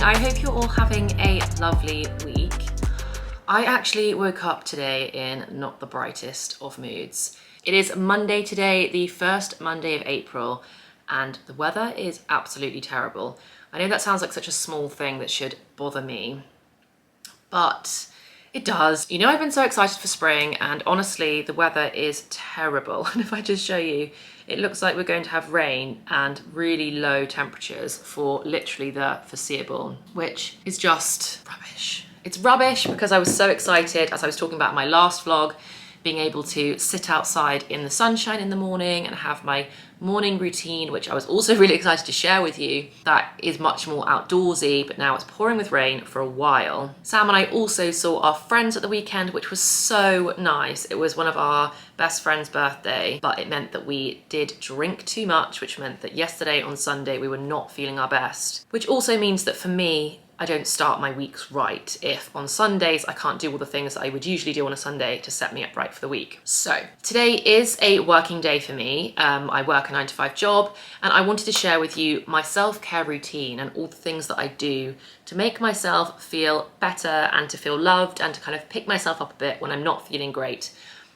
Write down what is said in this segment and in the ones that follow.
I hope you're all having a lovely week. I actually woke up today in not the brightest of moods. It is Monday today, the first Monday of April, and the weather is absolutely terrible. I know that sounds like such a small thing that should bother me, but it does. You know, I've been so excited for spring, and honestly, the weather is terrible. And if I just show you, it looks like we're going to have rain and really low temperatures for literally the foreseeable, which is just rubbish. It's rubbish because I was so excited, as I was talking about in my last vlog, being able to sit outside in the sunshine in the morning and have my morning routine, which I was also really excited to share with you, that is much more outdoorsy, but now it's pouring with rain for a while. Sam and I also saw our friends at the weekend, which was so nice. It was one of our best friend's birthday, but it meant that we did drink too much, which meant that yesterday on Sunday we were not feeling our best, which also means that for me, I don't start my weeks right if on Sundays I can't do all the things that I would usually do on a Sunday to set me up right for the week. So today is a working day for me. I work a 9-to-5 job, and I wanted to share with you my self-care routine and all the things that I do to make myself feel better and to feel loved and to kind of pick myself up a bit when I'm not feeling great,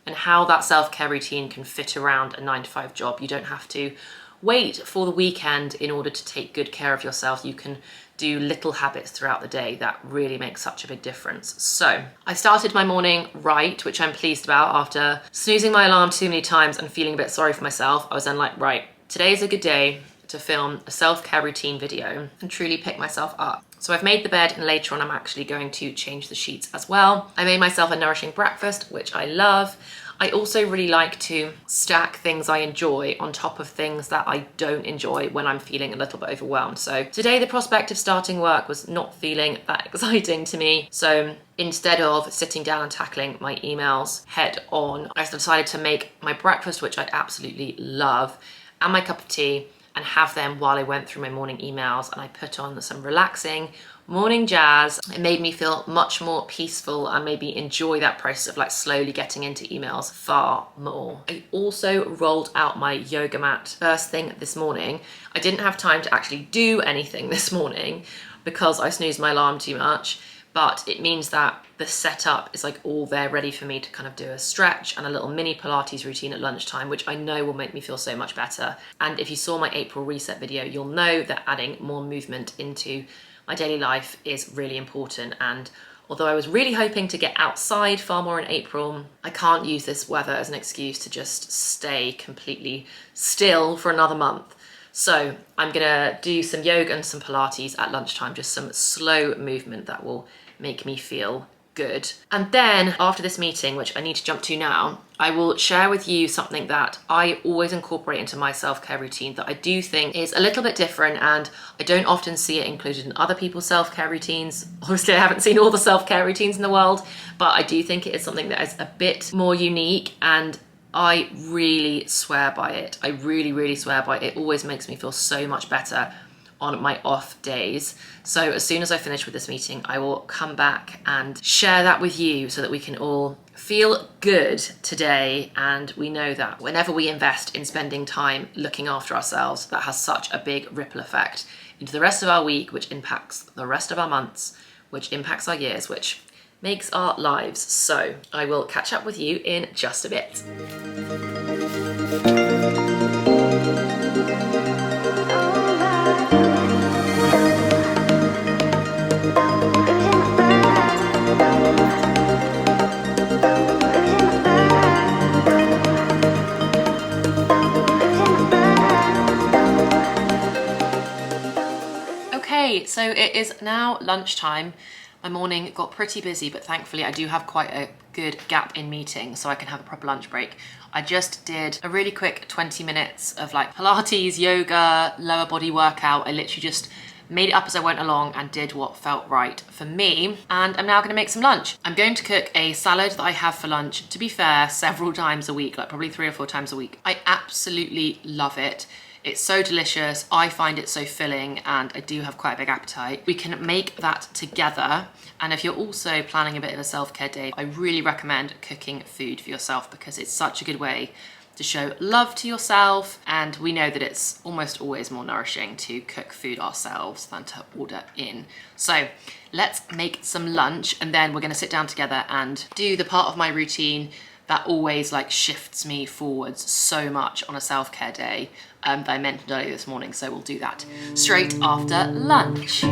and how that self-care routine can fit around a 9-to-5 job. You don't have to wait for the weekend in order to take good care of yourself. You can do little habits throughout the day that really make such a big difference. So I started my morning right, which I'm pleased about. After snoozing my alarm too many times and feeling a bit sorry for myself, I was then like, right, today is a good day to film a self-care routine video and truly pick myself up. So I've made the bed, and later on I'm actually going to change the sheets as well. I made myself a nourishing breakfast, which I love. I also really like to stack things I enjoy on top of things that I don't enjoy when I'm feeling a little bit overwhelmed. So today the prospect of starting work was not feeling that exciting to me. So instead of sitting down and tackling my emails head on, I decided to make my breakfast, which I absolutely love, and my cup of tea, and have them while I went through my morning emails, and I put on some relaxing morning jazz. It made me feel much more peaceful and made me enjoy that process of like slowly getting into emails far more. I also rolled out my yoga mat first thing this morning. I didn't have time to actually do anything this morning because I snoozed my alarm too much, but it means that the setup is like all there ready for me to kind of do a stretch and a little mini Pilates routine at lunchtime, which I know will make me feel so much better. And if you saw my April reset video, you'll know that adding more movement into my daily life is really important. And although I was really hoping to get outside far more in April, I can't use this weather as an excuse to just stay completely still for another month. So I'm gonna do some yoga and some Pilates at lunchtime, just some slow movement that will make me feel good. And then after this meeting, which I need to jump to now, I will share with you something that I always incorporate into my self-care routine that I do think is a little bit different, and I don't often see it included in other people's self-care routines. Obviously, I haven't seen all the self-care routines in the world, but I do think it is something that is a bit more unique, and I really swear by it. I really, really swear by it. It always makes me feel so much better on my off days. So as soon as I finish with this meeting, I will come back and share that with you so that we can all feel good today. And we know that whenever we invest in spending time looking after ourselves, that has such a big ripple effect into the rest of our week, which impacts the rest of our months, which impacts our years, which makes our lives. So I will catch up with you in just a bit. Okay, so it is now lunchtime. My morning got pretty busy, but thankfully I do have quite a good gap in meetings so I can have a proper lunch break. I just did a really quick 20 minutes of like Pilates, yoga, lower body workout. I literally just made it up as I went along and did what felt right for me. And I'm now gonna make some lunch. I'm going to cook a salad that I have for lunch, to be fair, several times a week, like probably 3 or 4 times a week. I absolutely love it. It's so delicious. I find it so filling, and I do have quite a big appetite. We can make that together. And if you're also planning a bit of a self-care day, I really recommend cooking food for yourself because it's such a good way to show love to yourself. And we know that it's almost always more nourishing to cook food ourselves than to order in. So let's make some lunch, and then we're gonna sit down together and do the part of my routine that always like shifts me forwards so much on a self-care day that I mentioned earlier this morning. So we'll do that straight after lunch.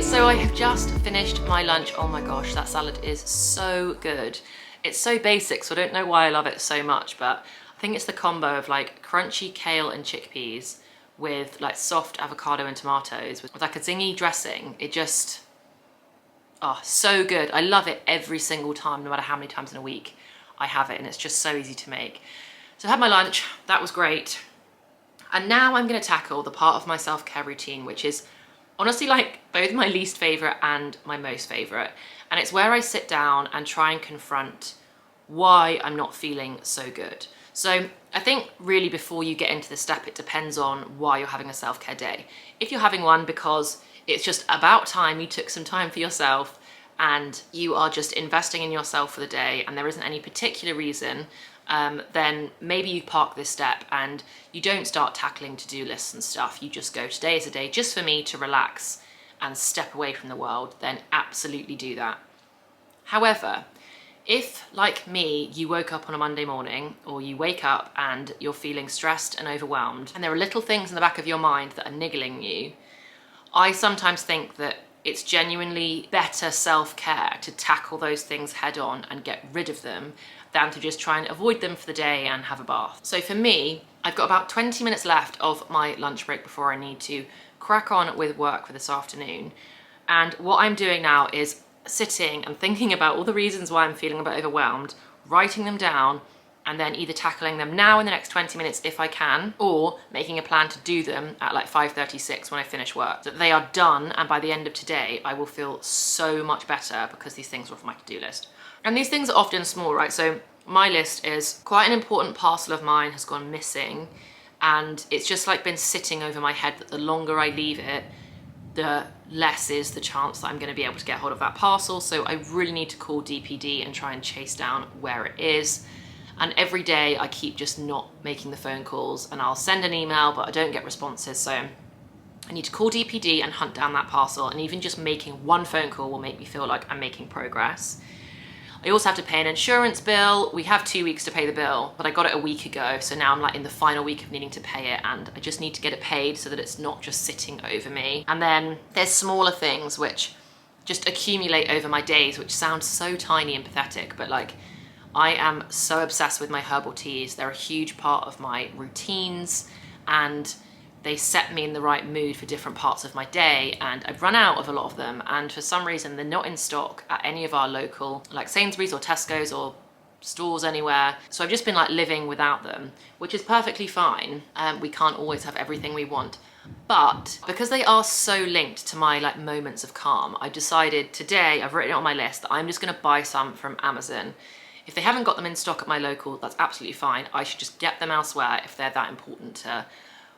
So I have just finished my lunch. Oh my gosh, that salad is so good. It's so basic, so I don't know why I love it so much, but I think it's the combo of like crunchy kale and chickpeas with like soft avocado and tomatoes with like a zingy dressing. It just, oh, so good. I love it every single time, no matter how many times in a week I have it, and it's just so easy to make. So I had my lunch, that was great. And now I'm gonna tackle the part of my self-care routine, which is honestly like both my least favorite and my most favorite. And it's where I sit down and try and confront why I'm not feeling so good. So I think really before you get into this step, it depends on why you're having a self-care day. If you're having one because it's just about time you took some time for yourself and you are just investing in yourself for the day and there isn't any particular reason, then maybe you park this step and you don't start tackling to-do lists and stuff. You just go, today is a day just for me to relax and step away from the world, then absolutely do that. However, if, like me, you woke up on a Monday morning or you wake up and you're feeling stressed and overwhelmed and there are little things in the back of your mind that are niggling you, I sometimes think that it's genuinely better self-care to tackle those things head on and get rid of them than to just try and avoid them for the day and have a bath. So for me, I've got about 20 minutes left of my lunch break before I need to crack on with work for this afternoon. And what I'm doing now is sitting and thinking about all the reasons why I'm feeling a bit overwhelmed, writing them down, and then either tackling them now in the next 20 minutes if I can, or making a plan to do them at like 5:36 when I finish work. So that they are done, and by the end of today, I will feel so much better because these things are off my to-do list. And these things are often small, right? So my list is quite an important parcel of mine has gone missing, and it's just like been sitting over my head that the longer I leave it, the less is the chance that I'm going to be able to get hold of that parcel. So I really need to call DPD and try and chase down where it is. And every day I keep just not making the phone calls, and I'll send an email but I don't get responses. So I need to call DPD and hunt down that parcel, and even just making one phone call will make me feel like I'm making progress. I also have to pay an insurance bill. We have 2 weeks to pay the bill, but I got it a week ago. So now I'm like in the final week of needing to pay it, and I just need to get it paid so that it's not just sitting over me. And then there's smaller things which just accumulate over my days, which sounds so tiny and pathetic, but like I am so obsessed with my herbal teas. They're a huge part of my routines, and they set me in the right mood for different parts of my day, and I've run out of a lot of them, and for some reason they're not in stock at any of our local like Sainsbury's or Tesco's or stores anywhere. So I've just been like living without them, which is perfectly fine. We can't always have everything we want. But because they are so linked to my like moments of calm, I decided today, I've written it on my list, that I'm just gonna buy some from Amazon. If they haven't got them in stock at my local, that's absolutely fine. I should just get them elsewhere if they're that important to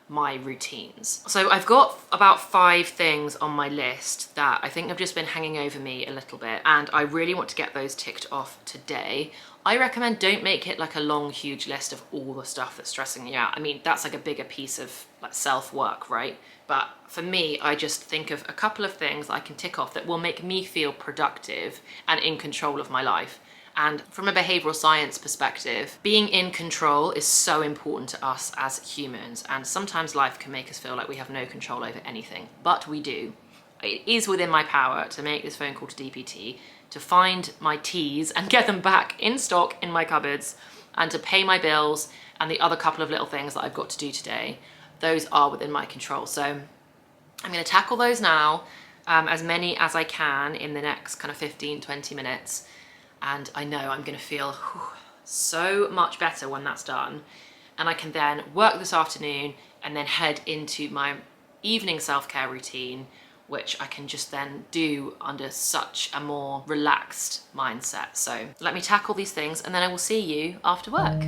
my routines. So I've got about 5 things on my list that I think have just been hanging over me a little bit, and I really want to get those ticked off today. I recommend don't make it like a long, huge list of all the stuff that's stressing you out. I mean, that's like a bigger piece of like self-work, right? But for me, I just think of a couple of things I can tick off that will make me feel productive and in control of my life. And from a behavioral science perspective, being in control is so important to us as humans. And sometimes life can make us feel like we have no control over anything, but we do. It is within my power to make this phone call to DPT, to find my teas and get them back in stock in my cupboards, and to pay my bills and the other couple of little things that I've got to do today. Those are within my control. So I'm going to tackle those now, as many as I can in the next kind of 15-20 minutes. And I know I'm gonna feel so much better when that's done. And I can then work this afternoon and then head into my evening self-care routine, which I can just then do under such a more relaxed mindset. So let me tackle these things and then I will see you after work.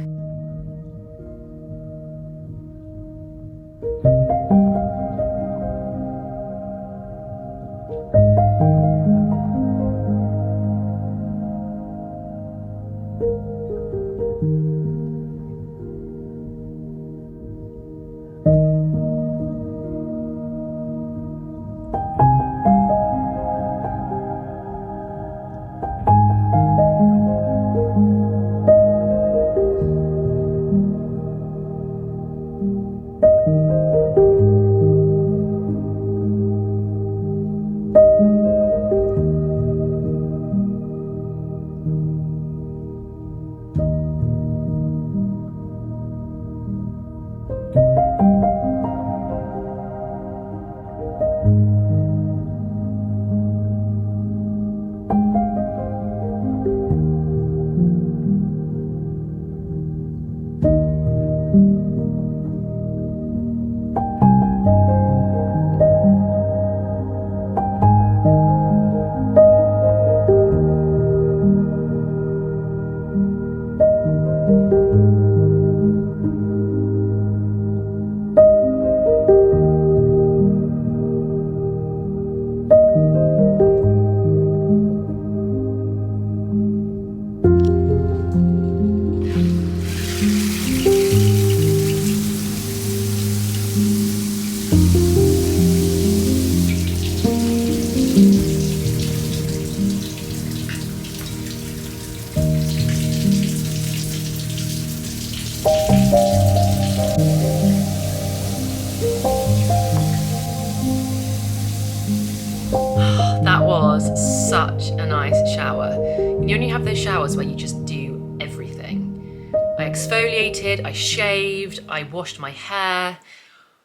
That was such a nice shower. You only have those showers where you just do everything. I exfoliated, I shaved, I washed my hair,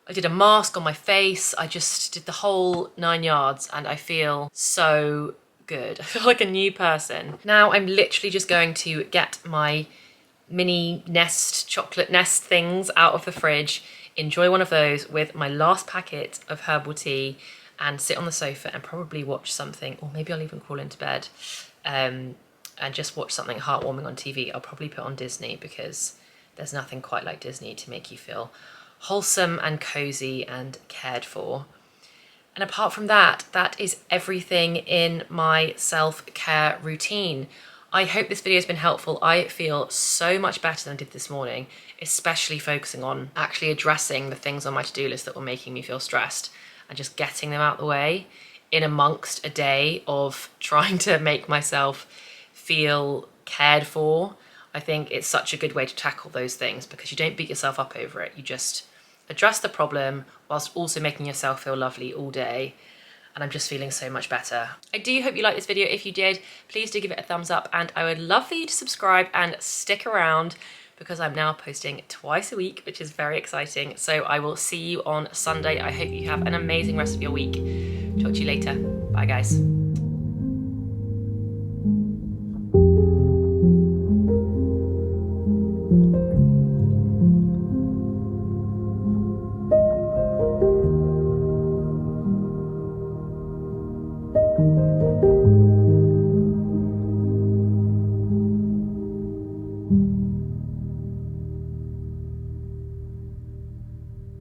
I did a mask on my face, I just did the whole 9 yards and I feel so good. I feel like a new person. Now I'm literally just going to get my mini nest, chocolate nest things out of the fridge, enjoy one of those with my last packet of herbal tea, and sit on the sofa and probably watch something, or maybe I'll even crawl into bed and just watch something heartwarming on TV. I'll probably put on Disney because there's nothing quite like Disney to make you feel wholesome and cozy and cared for. And apart from that, that is everything in my self-care routine. I hope this video has been helpful. I feel so much better than I did this morning, especially focusing on actually addressing the things on my to-do list that were making me feel stressed and just getting them out the way in amongst a day of trying to make myself feel cared for. I think it's such a good way to tackle those things because you don't beat yourself up over it. You just address the problem whilst also making yourself feel lovely all day. And I'm just feeling so much better. I do hope you liked this video. If you did, please do give it a thumbs up, and I would love for you to subscribe and stick around because I'm now posting twice a week, which is very exciting. So I will see you on Sunday. I hope you have an amazing rest of your week. Talk to you later. Bye guys.